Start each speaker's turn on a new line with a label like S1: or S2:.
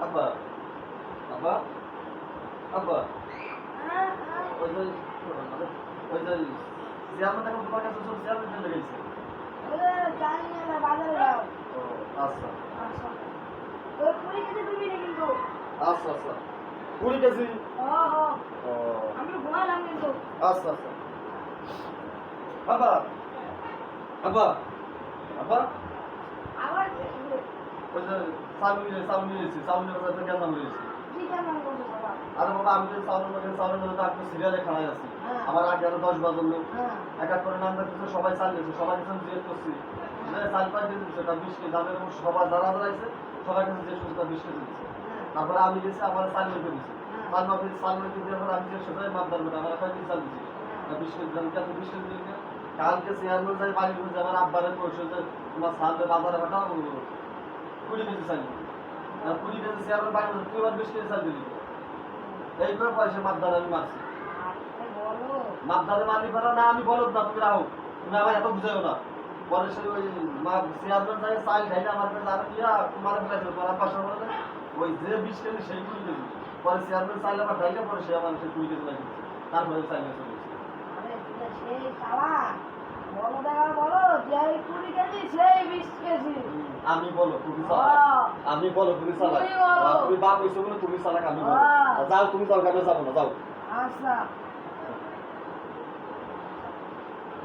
S1: আব্বা আব্বা আব্বা ওই যে ওই যে চেয়ারম্যান এখন তোমার কাছে সব চেয়ারম্যান লেগেছে। ও আচ্ছা আচ্ছা আচ্ছা 20 কেজি। ও আচ্ছা আচ্ছা আব্বা আব্বা আব্বা ওই যে চাউল নিয়েছি চাউলের কথা কেমন হয়েছে? আরে বাবা আমি তো চাউলের মধ্যে আপনি সিরিয়ালে খাড়াই আছি। আমার আগে আরো 10 বাজল লোক এক এক করে নাম দেখতেছে, সবাই চাল গেছে, সবাই কাছে জিজ্ঞেস করছি চাল পাই দিয়ে দিচ্ছে, ওটা 20 কেজি দামের সবাই যারা যারা আছে সবার কাছে জিজ্ঞেস করছে 20 কেজি দিচ্ছে। তারপরে আমি গেছি আমার চাল মেপে দিচ্ছি, চাল মাপে দিয়ে পরে আমি জিজ্ঞেস করছি মাপ ধরবে আমার কয় কেজি চাল দিচ্ছি? 20 কেজি দাম কি আপনি 20 কেজি দিলেন না? কালকে চেয়ারম্যান যাই বাড়ি বলছে আমার আব্বারে পয়সা যে তোমার সালতে বাজারে পাঠাও 20 কেজি চাল 20 কেজি চেয়ারম্যান বাড়ি বলছে তুই আবার 20 কেজি চাল দিলি। এই করে পয়সা মাপদার আমি মারছি। মাপদারে মারলি পারা না, আমি বলো না, তুমি রাখো, তুমি আমার এত বুঝাইও না। পরে সে ওই চেয়ারম্যান যায় চাল খাইলে আমার কাছে আর কি তোমার ফেলেছিল তোমার পাশে বলে ওই যে 20 কেজি সেই 20 কেজি। পরে চেয়ারম্যান চাইলে আমার খাইলে পরে সে আমার সেই 20 কেজি লাগিয়েছে, তারপরে চাইলে চলে গেছে। আমি বলো তুমি চালাক, আমি বলো তুমি চালাক, তুমি বাপ হইছো বলে তুমি চালাক, আমি বলো যাও তুমি যাও, কেন যাবো না, যাও।
S2: আচ্ছা